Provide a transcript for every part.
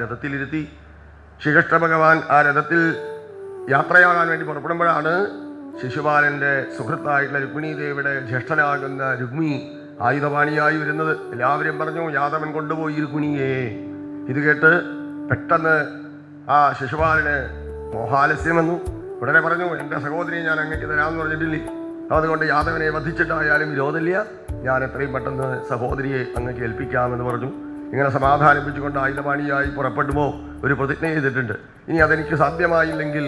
രഥത്തിലിരുത്തി ശ്രീകൃഷ്ണ ഭഗവാൻ ആ രഥത്തിൽ യാത്രയാകാൻ വേണ്ടി പുറപ്പെടുമ്പോഴാണ് ശിശുപാലൻ്റെ സുഹൃത്തായിട്ടുള്ള രുക്മിണീ ദേവിയുടെ ജ്യേഷ്ഠനാകുന്ന രുക്മി ആയുധപാണിയായി വരുന്നത്. എല്ലാവരും പറഞ്ഞു, യാദവൻ കൊണ്ടുപോയി രുക്മിണിയെ. ഇത് കേട്ട് പെട്ടെന്ന് ആ ശിശുപാലന് മോഹാലസ്യം വന്നു. ഉടനെ പറഞ്ഞു, എൻ്റെ സഹോദരിയെ ഞാൻ അങ്ങേക്ക് തരാമെന്ന് പറഞ്ഞിട്ടില്ലേ, അതുകൊണ്ട് യാദവനെ വധിച്ചിട്ടായാലും വിരോധമില്ല, ഞാൻ എത്രയും പെട്ടെന്ന് സഹോദരിയെ അങ്ങേക്ക് ഏൽപ്പിക്കാമെന്ന് പറഞ്ഞു. ഇങ്ങനെ സമാധാനിപ്പിച്ചുകൊണ്ട് ആയുധപാണിയായി പുറപ്പെടുമ്പോൾ ഒരു പ്രതിജ്ഞ ചെയ്തിട്ടുണ്ട്, ഇനി അതെനിക്ക് സാധ്യമായില്ലെങ്കിൽ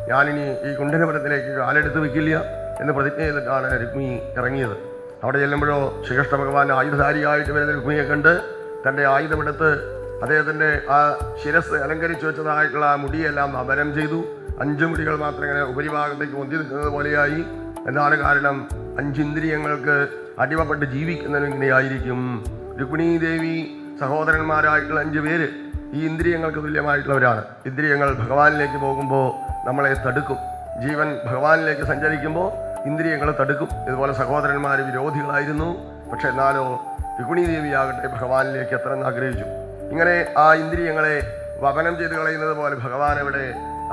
ഞാനിനി ഈ കുണ്ഠനപുരത്തിലേക്ക് കാലെടുത്ത് വെക്കില്ല എന്ന് പ്രതിജ്ഞ ചെയ്തിട്ടാണ് രുക്മിണി ഇറങ്ങിയത്. അവിടെ ചെല്ലുമ്പോഴോ ശ്രീകൃഷ്ണ ഭഗവാൻ ആയുധധാരിയായിട്ട് വരുന്ന രുക്മിണിയെ കണ്ട് തൻ്റെ ആയുധമെടുത്ത് അദ്ദേഹത്തിൻ്റെ ആ ശിരസ് അലങ്കരിച്ചു വെച്ചതായിട്ടുള്ള ആ മുടിയെല്ലാം അപരം ചെയ്തു. 5 മുടികൾ മാത്രം ഇങ്ങനെ ഉപരിഭാഗത്തേക്ക് ഒന്തി നിൽക്കുന്നത് പോലെയായി. എന്താണ് കാരണം? 5 ഇന്ദ്രിയങ്ങൾക്ക് അടിമപ്പെട്ട് ജീവിക്കുന്നതിനും ഇങ്ങനെയായിരിക്കും. രുക്മിണീ ദേവി സഹോദരന്മാരായിട്ടുള്ള 5 പേര് ഈ ഇന്ദ്രിയങ്ങൾക്ക് തുല്യമായിട്ടുള്ളവരാണ്. ഇന്ദ്രിയങ്ങൾ ഭഗവാനിലേക്ക് പോകുമ്പോൾ നമ്മളെ തടുക്കും. ജീവൻ ഭഗവാനിലേക്ക് സഞ്ചരിക്കുമ്പോൾ ഇന്ദ്രിയങ്ങൾ തടുക്കും. ഇതുപോലെ സഹോദരന്മാർ വിരോധികളായിരുന്നു. പക്ഷെ എന്നാലോ രുക്മിണീ ദേവിയാകട്ടെ ഭഗവാനിലേക്ക് എത്ര ആഗ്രഹിച്ചു. ഇങ്ങനെ ആ ഇന്ദ്രിയങ്ങളെ വപനം ചെയ്ത് കളയുന്നത് പോലെ ഭഗവാൻ അവിടെ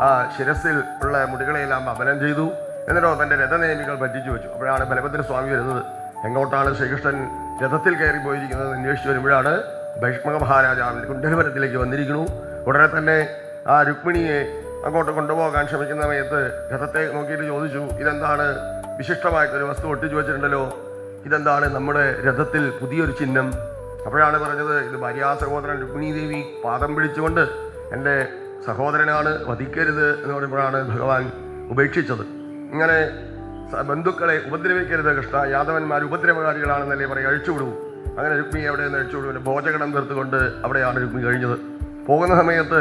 ആ ശിരസിൽ ഉള്ള മുടികളെയെല്ലാം വപനം ചെയ്തു. എന്നിട്ടോ തൻ്റെ രഥനേമികൾ പറ്റിച്ചു വെച്ചു. അപ്പോഴാണ് ബലഭദ്രസ്വാമി വരുന്നത്. എങ്ങോട്ടാണ് ശ്രീകൃഷ്ണൻ രഥത്തിൽ കയറി പോയിരിക്കുന്നത് അന്വേഷിച്ച് വരുമ്പോഴാണ് ഭൈഷ്മക മഹാരാജാവിൻ്റെ കുണ്ഠനപുരത്തിലേക്ക് വന്നിരിക്കുന്നു. ഉടനെ തന്നെ ആ രുക്മിണിയെ അങ്ങോട്ട് കൊണ്ടുപോകാൻ ശ്രമിക്കുന്ന സമയത്ത് രഥത്തെ നോക്കിയിട്ട് ചോദിച്ചു, ഇതെന്താണ് വിശിഷ്ടമായിട്ടൊരു വസ്തു ഒട്ടിച്ചു വെച്ചിട്ടുണ്ടല്ലോ, ഇതെന്താണ് നമ്മുടെ രഥത്തിൽ പുതിയൊരു ചിഹ്നം? അപ്പോഴാണ് പറഞ്ഞത്, ഇത് ഭാര്യാ സഹോദരൻ രുക്മിണീ ദേവി പാദം പിടിച്ചുകൊണ്ട് എൻ്റെ സഹോദരനാണ്, വധിക്കരുത് എന്ന് പറയുമ്പോഴാണ് ഭഗവാൻ ഉപേക്ഷിച്ചത്. ഇങ്ങനെ ബന്ധുക്കളെ ഉപദ്രവിക്കരുത് കൃഷ്ണ, യാദവന്മാർ ഉപദ്രവകാരികളാണെന്നല്ലേ പറയും, അഴിച്ചുവിടൂ. അങ്ങനെ രുക്മിണി അവിടെ നിന്ന് അഴിച്ചുവിടുവിന് ഭോജകടം തീർത്തുകൊണ്ട് അവിടെയാണ് രുക്മിണി കഴിഞ്ഞത്. പോകുന്ന സമയത്ത്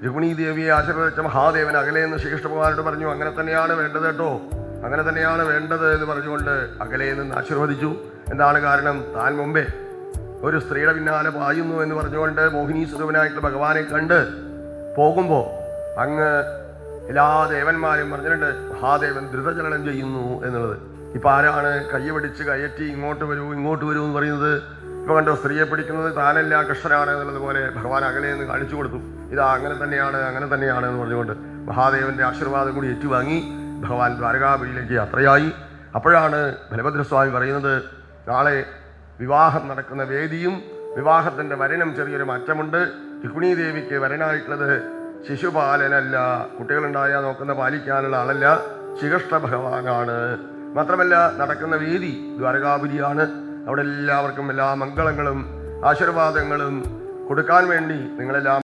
രുക്മിണീ ദേവിയെ ആശീർവദിച്ച മഹാദേവൻ അകലെ നിന്ന് ശ്രീകൃഷ്ണ ഭഗവാനോട് പറഞ്ഞു, അങ്ങനെ തന്നെയാണ് വേണ്ടത് കേട്ടോ, അങ്ങനെ തന്നെയാണ് വേണ്ടത് എന്ന് പറഞ്ഞുകൊണ്ട് അകലെ നിന്ന് ആശീർവദിച്ചു. എന്താണ് കാരണം? താൻ മുമ്പേ ഒരു സ്ത്രീയുടെ പിന്നാലെ പായുന്നു എന്ന് പറഞ്ഞുകൊണ്ട് മോഹിനീ സ്വരൂപനായിട്ടുള്ള ഭഗവാനെ കണ്ട് പോകുമ്പോൾ അങ്ങ് എല്ലാ ദേവന്മാരും പറഞ്ഞിട്ടുണ്ട് മഹാദേവൻ ദ്രുതചലനം ചെയ്യുന്നു എന്നുള്ളത്. ഇപ്പം ആരാണ് കയ്യ് പിടിച്ച് കയറ്റി ഇങ്ങോട്ട് വരൂ ഇങ്ങോട്ട് വരൂ എന്ന് പറയുന്നത്? ഇപ്പോൾ കണ്ടോ, സ്ത്രീയെ പിടിക്കുന്നത് താനല്ല കൃഷ്ണനാണ് എന്നുള്ളത് പോലെ ഭഗവാൻ അകലെ നിന്ന് കാണിച്ചു കൊടുത്തു. ഇതാ അങ്ങനെ തന്നെയാണ് എന്ന് പറഞ്ഞുകൊണ്ട് മഹാദേവൻ്റെ ആശീർവാദം കൂടി ഏറ്റുവാങ്ങി ഭഗവാൻ ദ്വാരകാപുരിയിലേക്ക് യാത്രയായി. അപ്പോഴാണ് ബലഭദ്രസ്വാമി പറയുന്നത്, നാളെ വിവാഹം നടക്കുന്ന വേദിയും വിവാഹത്തിൻ്റെ വരനും ചെറിയൊരു മാറ്റമുണ്ട്. രുക്മിണീ ദേവിക്ക് വരനായിട്ടുള്ളത് ശിശുപാലനല്ല, കുട്ടികളുണ്ടായാൽ നോക്കുന്ന പാലിക്കാനുള്ള ആളല്ല, ശ്രീകൃഷ്ണ ഭഗവാനാണ്. മാത്രമല്ല നടക്കുന്ന വേദി ദ്വാരകാപുരിയാണ്. അവിടെ എല്ലാവർക്കും എല്ലാ മംഗളങ്ങളും ആശീർവാദങ്ങളും കൊടുക്കാൻ വേണ്ടി നിങ്ങളെല്ലാം